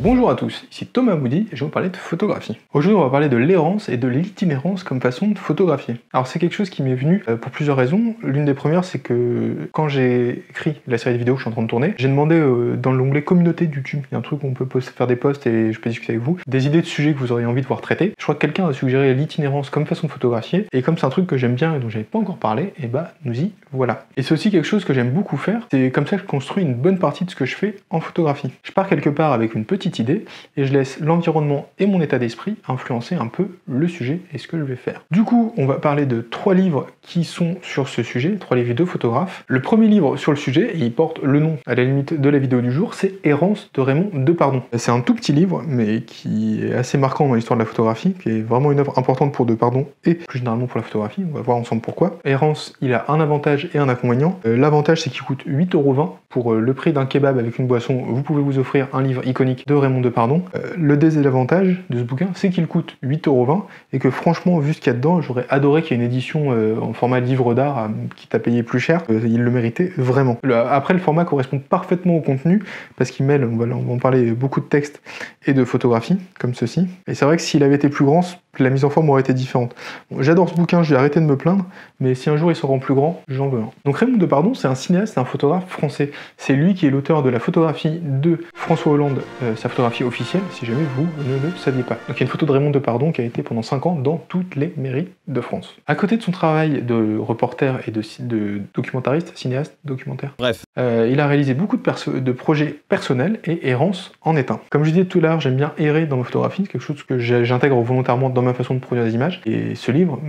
Bonjour à tous, ici Thomas Moody et je vais vous parler de photographie. Aujourd'hui on va parler de l'errance et de l'itinérance comme façon de photographier. Alors c'est quelque chose qui m'est venu pour plusieurs raisons. L'une des premières c'est que quand j'ai écrit la série de vidéos que je suis en train de tourner, j'ai demandé dans l'onglet communauté de YouTube, il y a un truc où on peut faire des posts et je peux discuter avec vous, des idées de sujets que vous auriez envie de voir traités. Je crois que quelqu'un a suggéré l'itinérance comme façon de photographier et comme c'est un truc que j'aime bien et dont j'avais pas encore parlé, et bah nous y voilà. Et c'est aussi quelque chose que j'aime beaucoup faire, c'est comme ça que je construis une bonne partie de ce que je fais en photographie. Je pars quelque part avec une petite idée et je laisse l'environnement et mon état d'esprit influencer un peu le sujet et ce que je vais faire. Du coup, on va parler de 3 livres qui sont sur ce sujet, 3 livres de photographes. Le premier livre sur le sujet, et il porte le nom à la limite de la vidéo du jour, c'est Errance de Raymond Depardon. C'est un tout petit livre, mais qui est assez marquant dans l'histoire de la photographie, qui est vraiment une œuvre importante pour Depardon et plus généralement pour la photographie. On va voir ensemble pourquoi. Errance, il a un avantage et un inconvénient. L'avantage, c'est qu'il coûte 8,20 € pour le prix d'un kebab avec une boisson. Vous pouvez vous offrir un livre iconique de Raymond Depardon. Le désavantage de ce bouquin, c'est qu'il coûte 8,20 € et que franchement, vu ce qu'il y a dedans, j'aurais adoré qu'il y ait une édition en format livre d'art qui t'a payé plus cher. Il le méritait vraiment. Après, le format correspond parfaitement au contenu parce qu'il mêle, on va en parler, beaucoup de textes et de photographies, comme ceci. Et c'est vrai que s'il avait été plus grand, la mise en forme aurait été différente. Bon, j'adore ce bouquin, je vais arrêter de me plaindre, mais si un jour il se rend plus grand, j'en veux un. Donc Raymond Depardon, c'est un cinéaste, un photographe français. C'est lui qui est l'auteur de la photographie de François Hollande, sa photographie officielle, si jamais vous ne le saviez pas. Donc il y a une photo de Raymond Depardon qui a été pendant 5 ans dans toutes les mairies de France. À côté de son travail de reporter et de documentariste, cinéaste, documentaire, bref, il a réalisé beaucoup de projets personnels et Errance en est un. Comme je disais tout à l'heure, j'aime bien errer dans ma photographie, c'est quelque chose que j'intègre volontairement dans ma façon de produire des images, et ce livre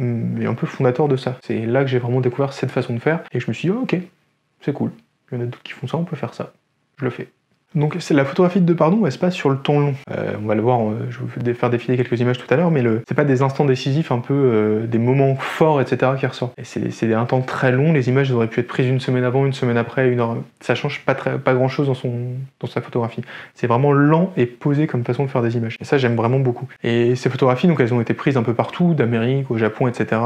est un peu fondateur de ça. C'est là que j'ai vraiment découvert cette façon de faire, et je me suis dit, oh, ok, c'est cool, il y en a d'autres qui font ça, on peut faire ça, je le fais. Donc c'est la photographie de Depardon, elle se passe sur le temps long. On va le voir, je vais vous faire défiler quelques images tout à l'heure, mais c'est pas des instants décisifs, un peu des moments forts, etc. qui ressortent. Et c'est un temps très long, les images auraient pu être prises une semaine avant, une semaine après, une heure. Ça change pas grand chose dans sa photographie. C'est vraiment lent et posé comme façon de faire des images. Et ça j'aime vraiment beaucoup. Et ces photographies, donc elles ont été prises un peu partout, d'Amérique, au Japon, etc.,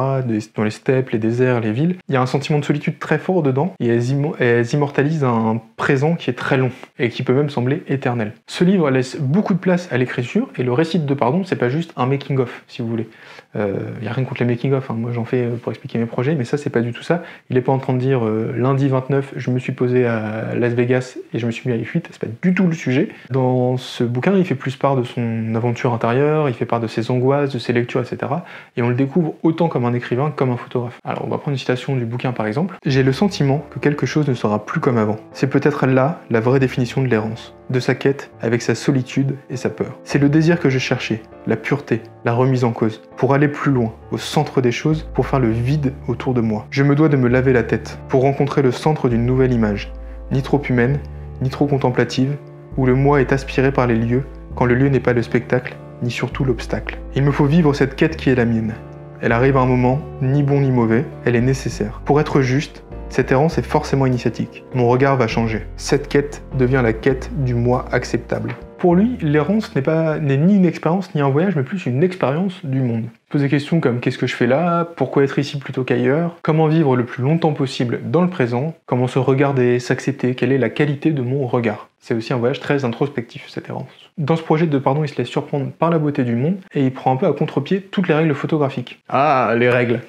dans les steppes, les déserts, les villes. Il y a un sentiment de solitude très fort dedans, et elles immortalisent un présent qui est très long, et qui peut même sembler éternel. Ce livre laisse beaucoup de place à l'écriture, et le récit de Depardon, c'est pas juste un making-of, si vous voulez. Y a rien contre les making-of, hein. Moi j'en fais pour expliquer mes projets, mais ça c'est pas du tout ça. Il est pas en train de dire lundi 29, je me suis posé à Las Vegas et je me suis mis à les fuites, c'est pas du tout le sujet. Dans ce bouquin, il fait plus part de son aventure intérieure, il fait part de ses angoisses, de ses lectures, etc. Et on le découvre autant comme un écrivain que comme un photographe. Alors on va prendre une citation du bouquin par exemple. J'ai le sentiment que quelque chose ne sera plus comme avant. C'est peut-être là la vraie définition de l'errance, de sa quête avec sa solitude et sa peur. C'est le désir que je cherchais, la pureté, la remise en cause, pour aller plus loin, au centre des choses, pour faire le vide autour de moi. Je me dois de me laver la tête, pour rencontrer le centre d'une nouvelle image, ni trop humaine, ni trop contemplative, où le moi est aspiré par les lieux, quand le lieu n'est pas le spectacle, ni surtout l'obstacle. Il me faut vivre cette quête qui est la mienne. Elle arrive à un moment, ni bon ni mauvais, elle est nécessaire. Pour être juste, cette errance est forcément initiatique. Mon regard va changer. Cette quête devient la quête du moi acceptable. Pour lui, l'errance n'est ni une expérience ni un voyage, mais plus une expérience du monde. Pose des questions comme qu'est-ce que je fais là, pourquoi être ici plutôt qu'ailleurs, comment vivre le plus longtemps possible dans le présent, comment se regarder, s'accepter, quelle est la qualité de mon regard. C'est aussi un voyage très introspectif, cette errance. Dans ce projet de Depardon, il se laisse surprendre par la beauté du monde et il prend un peu à contre-pied toutes les règles photographiques. Ah, les règles!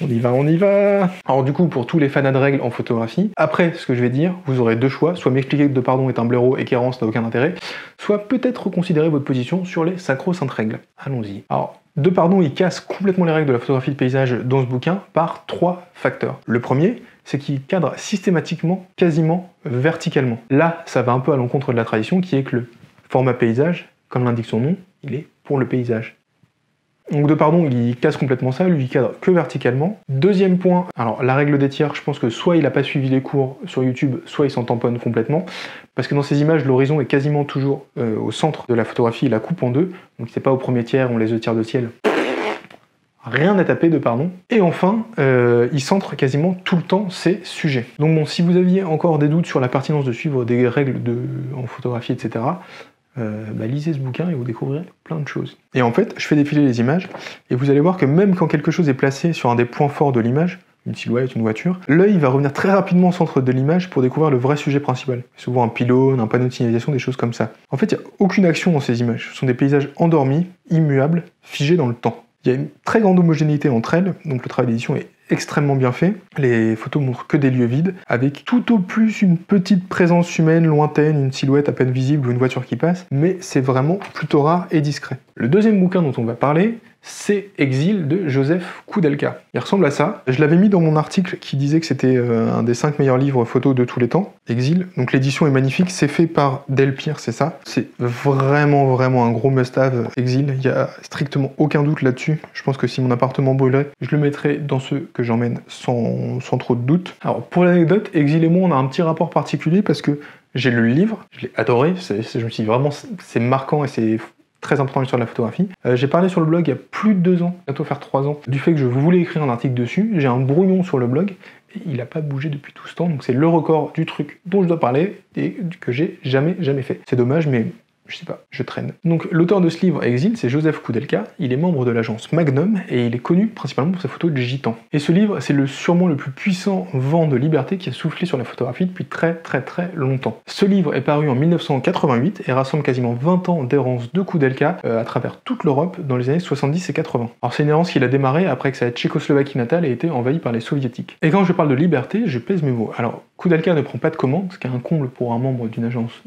On y va, on y va. Alors du coup, pour tous les fanats de règles en photographie, après ce que je vais dire, vous aurez deux choix, soit m'expliquer que Depardon est un blaireau et qu'Errance n'a aucun intérêt, soit peut-être reconsidérer votre position sur les sacro-saintes règles. Allons-y. Alors, Depardon, il casse complètement les règles de la photographie de paysage dans ce bouquin par 3 facteurs. Le premier, c'est qu'il cadre systématiquement, quasiment verticalement. Là, ça va un peu à l'encontre de la tradition qui est que le format paysage, comme l'indique son nom, il est pour le paysage. Donc Depardon, il casse complètement ça, lui il cadre que verticalement. Deuxième point, alors la règle des tiers, je pense que soit il n'a pas suivi les cours sur YouTube, soit il s'en tamponne complètement, parce que dans ces images, l'horizon est quasiment toujours au centre de la photographie, il la coupe en deux, donc c'est pas au premier tiers, on laisse le tiers de ciel. Rien à taper Depardon. Et enfin, il centre quasiment tout le temps ses sujets. Donc bon, si vous aviez encore des doutes sur la pertinence de suivre des règles en photographie, etc., lisez ce bouquin et vous découvrirez plein de choses. Et en fait, je fais défiler les images, et vous allez voir que même quand quelque chose est placé sur un des points forts de l'image, une silhouette, une voiture, l'œil va revenir très rapidement au centre de l'image pour découvrir le vrai sujet principal. Souvent un pylône, un panneau de signalisation, des choses comme ça. En fait, il n'y a aucune action dans ces images. Ce sont des paysages endormis, immuables, figés dans le temps. Il y a une très grande homogénéité entre elles, donc le travail d'édition est extrêmement bien fait. Les photos montrent que des lieux vides, avec tout au plus une petite présence humaine lointaine, une silhouette à peine visible ou une voiture qui passe, mais c'est vraiment plutôt rare et discret. Le deuxième bouquin dont on va parler, c'est Exil de Joseph Koudelka. Il ressemble à ça. Je l'avais mis dans mon article qui disait que c'était un des 5 meilleurs livres photos de tous les temps. Exil. Donc l'édition est magnifique, c'est fait par Delpire, c'est ça. C'est vraiment un gros must-have Exil. Il y a strictement aucun doute là-dessus. Je pense que si mon appartement brûlerait, je le mettrais dans ceux que j'emmène sans trop de doute. Alors pour l'anecdote, Exil et moi on a un petit rapport particulier parce que j'ai lu le livre, je l'ai adoré, je me suis dit vraiment c'est marquant et c'est très important dans l'histoire de la photographie. J'ai parlé sur le blog il y a plus de 2 ans, bientôt faire 3 ans, du fait que je voulais écrire un article dessus. J'ai un brouillon sur le blog et il n'a pas bougé depuis tout ce temps, donc c'est le record du truc dont je dois parler et que j'ai jamais fait. C'est dommage, mais je sais pas, je traîne. Donc l'auteur de ce livre Exil, c'est Joseph Koudelka, il est membre de l'agence Magnum et il est connu principalement pour ses photos de gitans. Et ce livre, c'est sûrement le plus puissant vent de liberté qui a soufflé sur la photographie depuis très longtemps. Ce livre est paru en 1988 et rassemble quasiment 20 ans d'errance de Koudelka à travers toute l'Europe dans les années 70 et 80. Alors c'est une errance qu'il a démarré après que sa Tchécoslovaquie natale ait été envahie par les soviétiques. Et quand je parle de liberté, je pèse mes mots. Alors Koudelka ne prend pas de commande, ce qui est un comble pour un membre d'une agence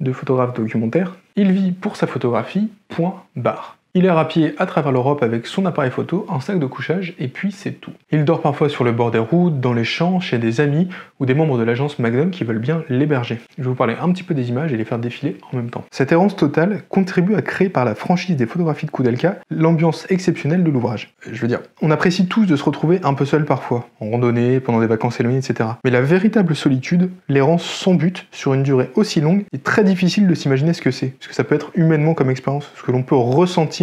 de photographes documentaires. Il vit pour sa photographie, point barre. Il erre à pied à travers l'Europe avec son appareil photo, un sac de couchage, et puis c'est tout. Il dort parfois sur le bord des routes, dans les champs, chez des amis ou des membres de l'agence Magnum qui veulent bien l'héberger. Je vais vous parler un petit peu des images et les faire défiler en même temps. Cette errance totale contribue à créer par la franchise des photographies de Koudelka l'ambiance exceptionnelle de l'ouvrage. Je veux dire, on apprécie tous de se retrouver un peu seul parfois, en randonnée, pendant des vacances éloignées, etc. Mais la véritable solitude, l'errance sans but, sur une durée aussi longue, est très difficile de s'imaginer ce que c'est. Parce que ça peut être humainement comme expérience, ce que l'on peut ressentir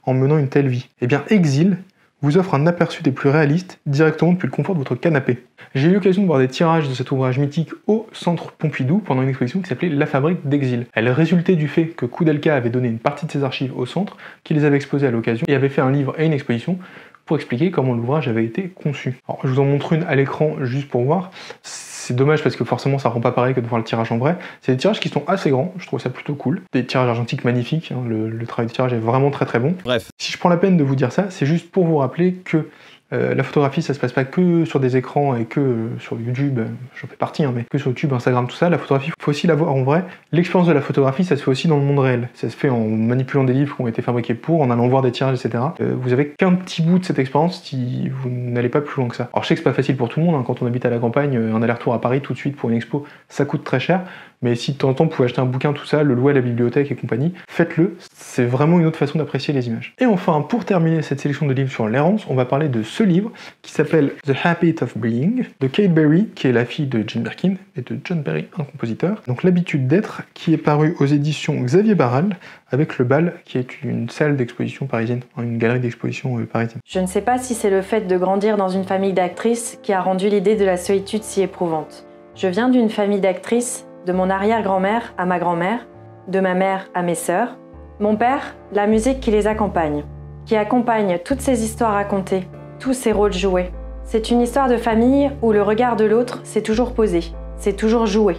en menant une telle vie. Eh bien, Exil vous offre un aperçu des plus réalistes directement depuis le confort de votre canapé. J'ai eu l'occasion de voir des tirages de cet ouvrage mythique au Centre Pompidou pendant une exposition qui s'appelait La Fabrique d'Exil. Elle résultait du fait que Koudelka avait donné une partie de ses archives au centre, qui les avait exposées à l'occasion et avait fait un livre et une exposition pour expliquer comment l'ouvrage avait été conçu. Alors, je vous en montre une à l'écran juste pour voir. C'est dommage parce que forcément ça rend pas pareil que de voir le tirage en vrai. C'est des tirages qui sont assez grands, je trouve ça plutôt cool. Des tirages argentiques magnifiques, hein, le travail de tirage est vraiment très bon. Bref. Si je prends la peine de vous dire ça, c'est juste pour vous rappeler que la photographie, ça se passe pas que sur des écrans et que sur YouTube, j'en fais partie, hein, mais que sur YouTube, Instagram, tout ça. La photographie, il faut aussi la voir en vrai. L'expérience de la photographie, ça se fait aussi dans le monde réel. Ça se fait en manipulant des livres qui ont été fabriqués pour, en allant voir des tirages, etc. Vous avez qu'un petit bout de cette expérience si vous n'allez pas plus loin que ça. Alors je sais que c'est pas facile pour tout le monde, hein, quand on habite à la campagne, un aller-retour à Paris tout de suite pour une expo, ça coûte très cher. Mais si de temps en temps vous pouvez acheter un bouquin, tout ça, le louer à la bibliothèque et compagnie, faites-le, c'est vraiment une autre façon d'apprécier les images. Et enfin, pour terminer cette sélection de livres sur l'errance, on va parler de ce livre qui s'appelle The Habit of Being, de Kate Berry, qui est la fille de Jane Birkin, et de John Berry, un compositeur. Donc l'habitude d'être, qui est paru aux éditions Xavier Barral, avec le Bal, qui est une salle d'exposition parisienne, une galerie d'exposition parisienne. Je ne sais pas si c'est le fait de grandir dans une famille d'actrices qui a rendu l'idée de la solitude si éprouvante. Je viens d'une famille d'actrices, de mon arrière-grand-mère à ma grand-mère, de ma mère à mes sœurs. Mon père, la musique qui les accompagne, qui accompagne toutes ces histoires racontées, tous ces rôles joués. C'est une histoire de famille où le regard de l'autre s'est toujours posé, c'est toujours joué,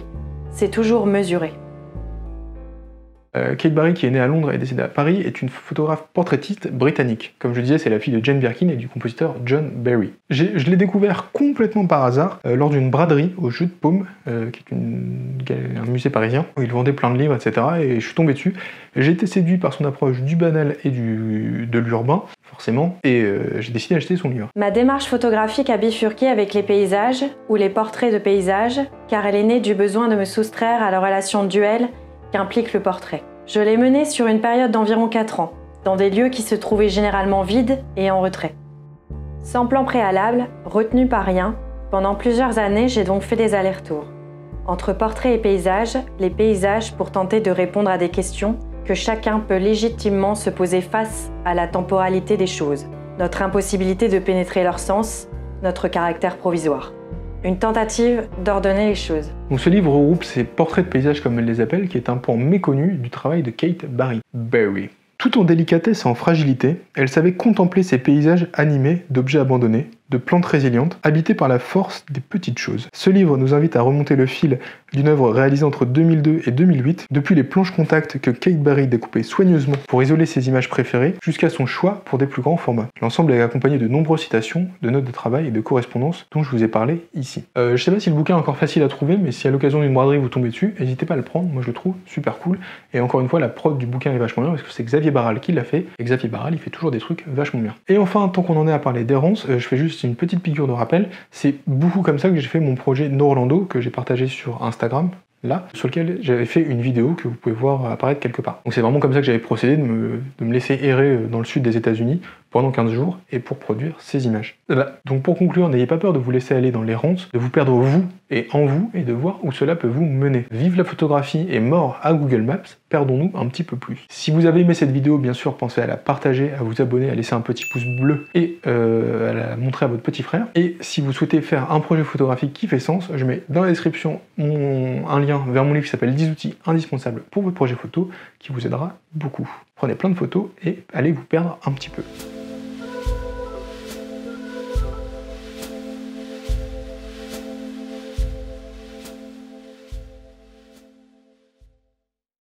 c'est toujours mesuré. Kate Berry, qui est née à Londres et décédée à Paris, est une photographe portraitiste britannique. Comme je le disais, c'est la fille de Jane Birkin et du compositeur John Berry. Je l'ai découvert complètement par hasard lors d'une braderie au Jeu de Paume, qui est un musée parisien, où il vendait plein de livres, etc. Et je suis tombé dessus. J'ai été séduit par son approche du banal et de l'urbain, forcément, et j'ai décidé d'acheter son livre. Ma démarche photographique a bifurqué avec les paysages, ou les portraits de paysages, car elle est née du besoin de me soustraire à la relation duel qu'implique le portrait. Je l'ai menée sur une période d'environ 4 ans, dans des lieux qui se trouvaient généralement vides et en retrait. Sans plan préalable, retenu par rien, pendant plusieurs années, j'ai donc fait des allers-retours. Entre portraits et paysages, les paysages pour tenter de répondre à des questions que chacun peut légitimement se poser face à la temporalité des choses, notre impossibilité de pénétrer leur sens, notre caractère provisoire. Une tentative d'ordonner les choses. Donc ce livre regroupe ces portraits de paysages comme elle les appelle, qui est un pan méconnu du travail de Kate Berry. Tout en délicatesse et en fragilité, elle savait contempler ces paysages animés d'objets abandonnés, de plantes résilientes, habitées par la force des petites choses. Ce livre nous invite à remonter le fil d'une œuvre réalisée entre 2002 et 2008, depuis les planches contact que Kate Barry découpait soigneusement pour isoler ses images préférées, jusqu'à son choix pour des plus grands formats. L'ensemble est accompagné de nombreuses citations, de notes de travail et de correspondances dont je vous ai parlé ici. Je sais pas si le bouquin est encore facile à trouver, mais si à l'occasion d'une braderie vous tombez dessus, n'hésitez pas à le prendre, moi je le trouve super cool. Et encore une fois, la prod du bouquin est vachement bien parce que c'est Xavier Barral qui l'a fait, et Xavier Barral il fait toujours des trucs vachement bien. Et enfin, tant qu'on en est à parler d'errance, je fais juste une petite piqûre de rappel, c'est beaucoup comme ça que j'ai fait mon projet Norlando, que j'ai partagé sur Instagram, là, sur lequel j'avais fait une vidéo que vous pouvez voir apparaître quelque part. Donc c'est vraiment comme ça que j'avais procédé de me laisser errer dans le sud des États-Unis pendant 15 jours et pour produire ces images. Donc pour conclure, n'ayez pas peur de vous laisser aller dans l'errance, de vous perdre vous et en vous et de voir où cela peut vous mener. Vive la photographie et mort à Google Maps, perdons-nous un petit peu plus. Si vous avez aimé cette vidéo, bien sûr, pensez à la partager, à vous abonner, à laisser un petit pouce bleu et à la montrer à votre petit frère. Et si vous souhaitez faire un projet photographique qui fait sens, je mets dans la description un lien vers mon livre qui s'appelle 10 outils indispensables pour votre projet photo qui vous aidera beaucoup. Prenez plein de photos et allez vous perdre un petit peu.